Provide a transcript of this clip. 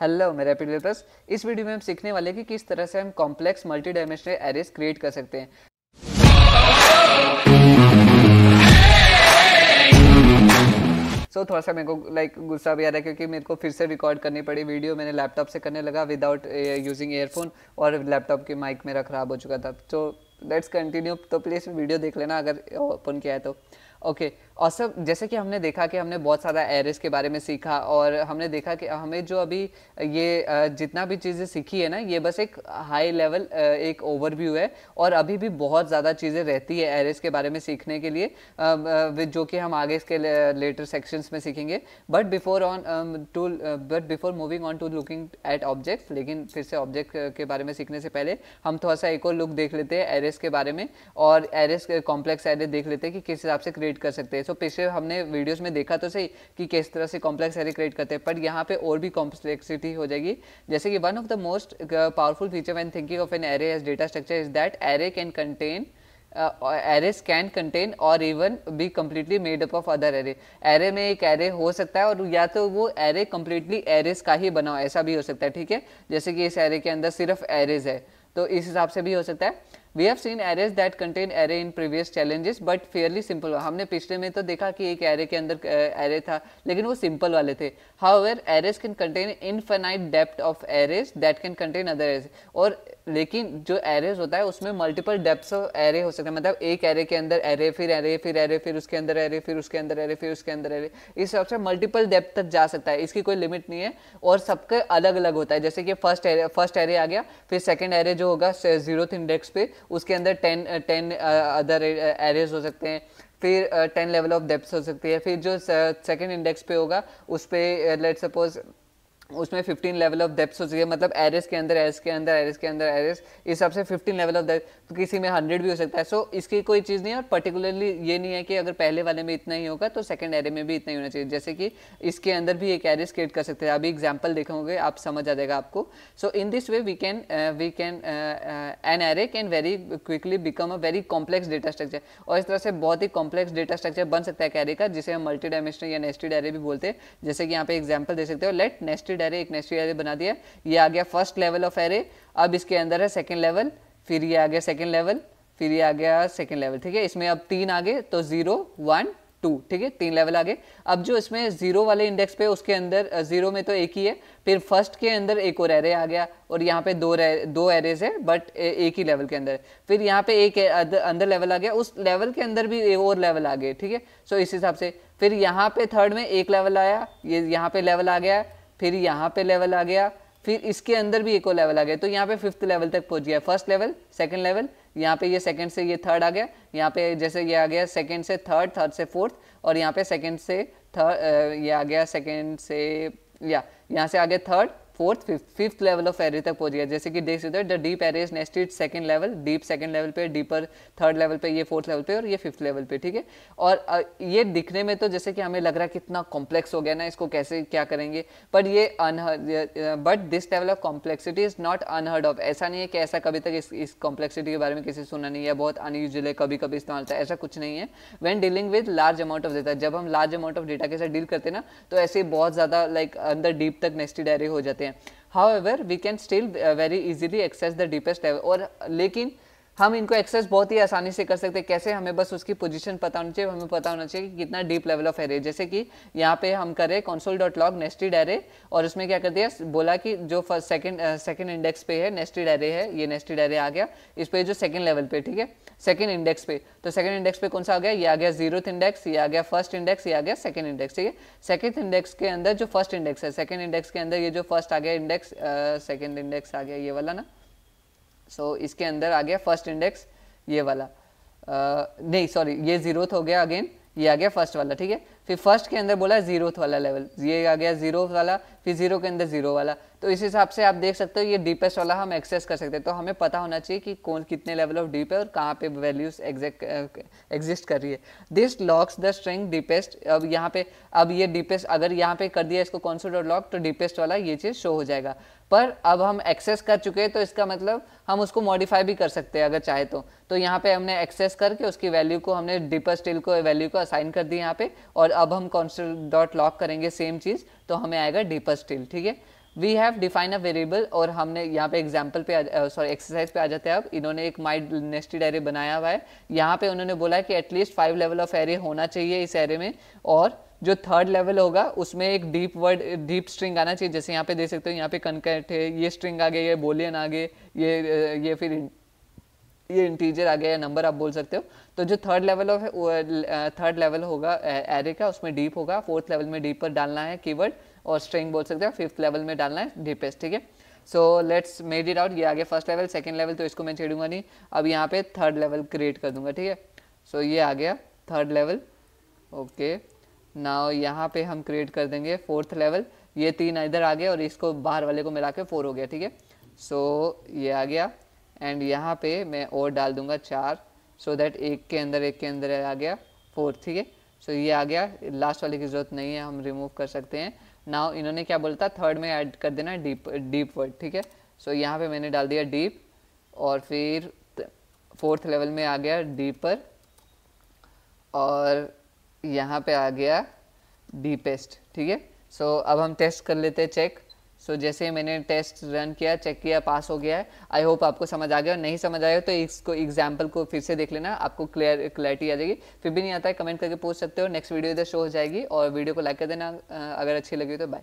Hello मेरा plus. इस video में हम सीखने वाले हैं कि किस तरह से हम complex multi dimensional arrays create कर सकते हैं। थोड़ा सा मेरे को गुस्सा भी आ रहा है क्योंकि मेरे को फिर से रिकॉर्ड करनी पड़ी वीडियो। मैंने लैपटॉप से करने लगा विदाउट यूजिंग ईयरफोन और लैपटॉप की माइक मेरा ख़राब हो चुका था। तो लेट्स कंटिन्यू। तो प्लीज़ वीडियो देख लेना अगर ओपन किया है तो। ओके और सब जैसे कि हमने देखा कि हमने बहुत सारा एरेस के बारे में सीखा और हमने देखा कि हमें जो अभी ये जितना भी चीज़ें सीखी है ना, ये बस एक हाई लेवल एक ओवरव्यू है और अभी भी बहुत ज़्यादा चीज़ें रहती है एरेस के बारे में सीखने के लिए, जो कि हम आगे इसके लेटर सेक्शंस में सीखेंगे। But before moving on to looking at objects, लेकिन फिर से ऑब्जेक्ट के बारे में सीखने से पहले हम थोड़ा सा एक और लुक देख लेते हैं एरेस के बारे में और एरेस कॉम्प्लेक्स एरे देख लेते हैं कि किस हिसाब से क्रिएट कर सकते हैं। तो पिछले हमने वीडियोस में देखा तो सही कि किस तरह से कॉम्प्लेक्स एरे क्रिएट करते हैं, पर यहाँ पे और भी कॉम्प्लेक्सिटी हो जाएगी। जैसे कि one of the most powerful feature when thinking of an array as data structure is that array can contain arrays can contain और even be completely made up of other array. Array में एक array हो सकता है और या तो वो एरे कम्प्लीटली एरेस का ही बना हो, ऐसा भी हो सकता है। ठीक है, जैसे कि इस एरे के अंदर सिर्फ एरेज है तो इस हिसाब से भी हो सकता है। We have seen arrays that contain array in previous challenges but fairly simple। हमने पिछले में तो देखा कि एक एरे के अंदर एरे था लेकिन वो सिंपल वाले थे। However, arrays can contain infinite depth of arrays that can contain other arrays। और लेकिन जो एरेज होता है उसमें मल्टीपल डेप्थ्स ऑफ एरे हो सकते हैं, मतलब एक एरे के अंदर एरे फिर एरे फिर एरे फिर उसके अंदर एरे फिर उसके अंदर एरे फिर उसके अंदर एरे, इस हिसाब से मल्टीपल डेप्थ तक जा सकता है। इसकी कोई लिमिट नहीं है और सबके अलग अलग होता है। जैसे कि फर्स्ट एरे आ गया, फिर सेकंड एरे जो होगा 0th इंडेक्स पे उसके अंदर 10 अदर एरेज हो सकते हैं, फिर 10 लेवल ऑफ डेप्थ हो सकती है, फिर जो सेकंड इंडेक्स पे होगा उस पे लेट सपोज उसमें 15 लेवल ऑफ डेप्थ हो सकती है, मतलब एरेस के अंदर एरेस के अंदर एरेस के अंदर एरेस, इस हिसाब से 15 लेवल ऑफ डेप्थ। तो किसी में 100 भी हो सकता है। सो इसकी कोई चीज़ नहीं है और पर्टिकुलरली ये नहीं है कि अगर पहले वाले में इतना ही होगा तो सेकंड एरे में भी इतना ही होना चाहिए। जैसे कि इसके अंदर भी एक एरेस क्रिएट कर सकते हैं। अभी एग्जाम्पल देखोगे आप समझ आ जाएगा आपको। So in this way we can an array can very quickly become a very complex data structure. और इस तरह से बहुत ही कॉम्प्लेक्स डेटा स्ट्रक्चर बन सकता है एरे का, जिसे हम मल्टी डायमेंशनल या नेस्टेड एरे भी बोलते हैं। जैसे कि यहाँ पे एग्जाम्पल दे सकते हो। लेट नेस्टेड एरे, एक नेस्टेड एरे बना दिया, ये आ गया फर्स्ट लेवल ऑफ एरे। अब इसके अंदर है सेकंड लेवल, फिर ये आ गया सेकंड लेवल, फिर ये आ गया सेकंड लेवल। ठीक है, इसमें अब 3 आ गए तो 0 1 2। ठीक है, 3 लेवल आ गए। अब जो इसमें 0 वाले इंडेक्स पे उसके अंदर 0 में तो एक ही है, फिर फर्स्ट के अंदर एक और एरे आ गया और यहाँ पे दो एरेज है बट एक ही लेवल के अंदर। फिर यहाँ पे एक अंदर लेवल आ गया, उस लेवल के अंदर भी एक और लेवल आ गए। ठीक है, सो इस हिसाब से फिर यहाँ पे थर्ड में एक लेवल आया, ये यहाँ पे लेवल आ गया, फिर यहाँ पे लेवल आ गया, फिर इसके अंदर भी एक और लेवल आ गया, तो यहाँ पे 5th लेवल तक पहुंच गया। फर्स्ट लेवल, सेकंड लेवल, यहाँ पे ये सेकंड से ये थर्ड आ गया, यहाँ पे जैसे ये आ गया सेकंड से थर्ड, थर्ड से फोर्थ, और यहाँ पे सेकंड से थर्ड ये आ गया सेकंड से यहाँ से आ गया third fourth fifth level of array तक पहुंच गया। जैसे कि देख सकते हो the deep array is nested second level, deep second level पे, डीपर थर्ड लेवल पे, ये फोर्थ लेवल पे और ये फिफ्थ लेवल पे। ठीक है, और ये दिखने में तो जैसे कि हमें लग रहा है कितना कॉम्प्लेक्स हो गया ना, इसको कैसे क्या करेंगे, पर ये but this level of complexity is not unheard of. ऐसा नहीं है कि ऐसा कभी तक इस कॉम्प्लेक्सिटी के बारे में किसी सुना नहीं है, बहुत अनयूजुअल है, कभी कभी इस्तेमाल होता है, ऐसा कुछ नहीं है। When dealing with large amount of data, जब हम लार्ज अमाउंट ऑफ डेटा के साथ डील करते हैं ना, तो ऐसे बहुत ज़्यादा अंदर डीप तक नेस्टेड एरे हो जाते हैं। However, we can still very easily access the deepest level। और लेकिन हम इनको एक्सेस बहुत ही आसानी से कर सकते हैं। कैसे? हमें बस उसकी पोजीशन पता होनी चाहिए, हमें पता होना चाहिए कि कितना डीप लेवल ऑफ एरे। जैसे कि यहाँ पे हम कर रहे console.log नेस्टेड एरे, और उसमें क्या कर दिया, बोला कि जो फर्स्ट सेकंड इंडेक्स पे है नेस्टेड एरे है, ये नेस्टेड एरे आ गया इस पे जो सेकंड लेवल पे। ठीक है, सेकंड इंडेक्स पे, तो सेकंड इंडेक्स पे कौन सा आ गया, ये आ गया 0th इंडेक्स, ये आ गया फर्स्ट इंडेक्स, ये आ गया सेकंड इंडेक्स। ठीक है, सेकंड इंडेक्स के अंदर जो फर्स्ट इंडेक्स है, सेकंड इंडेक्स के अंदर ये जो फर्स्ट आ गया इंडेक्स, सेकंड इंडेक्स आ गया ये वाला ना, सो इसके अंदर आ गया फर्स्ट इंडेक्स ये वाला, नहीं सॉरी ये 0th हो गया, अगेन ये आ गया फर्स्ट वाला। ठीक है, फिर फर्स्ट के अंदर बोला 0th वाला लेवल, ये आ गया 0th वाला, फिर 0 के अंदर 0 वाला। तो इस हिसाब से आप देख सकते हो ये डीपेस्ट वाला हम एक्सेस कर सकते हैं। तो हमें पता होना चाहिए कि कौन कितने लेवल ऑफ डीप है और कहाँ पे वैल्यूज एग्जिस्ट कर रही है। This locks the string deepest. अब यहाँ पे अब ये डीपेस्ट अगर यहाँ पे कर दिया इसको console.log, तो डीपेस्ट वाला ये चीज़ शो हो जाएगा। पर अब हम एक्सेस कर चुके हैं तो इसका मतलब हम उसको मॉडिफाई भी कर सकते हैं अगर चाहे तो यहाँ पे हमने एक्सेस करके उसकी वैल्यू को हमने डीपेस्ट टिल को वैल्यू को असाइन कर दी यहाँ पे, और अब हम console.log करेंगे सेम चीज़, तो हमें आएगा डीपेस्ट टिल। ठीक है, we have define a variable, और हमने यहाँ पे एग्जाम्पल पे एक्सरसाइज पे आ जाते हैं। अब इन्होंने एक माई नेस्टेड एरे बनाया हुआ है। यहाँ पे उन्होंने बोला है कि एटलीस्ट 5 लेवल ऑफ एरे होना चाहिए इस एरे में, और जो थर्ड लेवल होगा उसमें एक डीप स्ट्रिंग आना चाहिए। जैसे यहाँ पे देख सकते हो, यहाँ पे कनकैट है, ये स्ट्रिंग आ गई, ये बोलियन आ गए, ये फिर ये इंटीजर आ गया या नंबर आप बोल सकते हो। तो जो थर्ड लेवल होगा एरे का, उसमें डीप होगा। फोर्थ लेवल में डीप पर डालना है कीवर्ड, और स्ट्रिंग बोल सकते हो। फिफ्थ लेवल में डालना है डीपेस्ट, ठीक है। So let's made it out. ये आगे फर्स्ट लेवल, सेकंड लेवल तो इसको मैं छेड़ूंगा नहीं। अब यहाँ पे थर्ड लेवल क्रिएट कर दूंगा, ठीक है। सो ये आ गया थर्ड लेवल, ओके। नाउ यहाँ पे हम क्रिएट कर देंगे फोर्थ लेवल। ये 3 इधर आ गया और इसको बाहर वाले को मिला के 4 हो गया, ठीक है। सो ये आ गया, एंड यहाँ पे मैं और डाल दूंगा 4, सो दैट एक के अंदर आ गया 4, ठीक है। सो ये आ गया, लास्ट वाले की जरूरत नहीं है, हम रिमूव कर सकते हैं। नाउ इन्होंने क्या बोलता, थर्ड में ऐड कर देना डीप वर्ड, ठीक है। सो यहाँ पे मैंने डाल दिया डीप, और फिर फोर्थ लेवल में आ गया डीपर, और यहाँ पे आ गया डीपेस्ट, ठीक है। सो अब हम टेस्ट कर लेते हैं, चेक। सो जैसे मैंने टेस्ट रन किया, चेक किया, पास हो गया है। आई होप आपको समझ आ गया, और नहीं समझ आया तो इसको एग्जाम्पल को फिर से देख लेना, आपको क्लैरिटी आ जाएगी। फिर भी नहीं आता है कमेंट करके पूछ सकते हो, नेक्स्ट वीडियो इधर शो हो जाएगी। और वीडियो को लाइक कर देना अगर अच्छी लगी तो। बाय।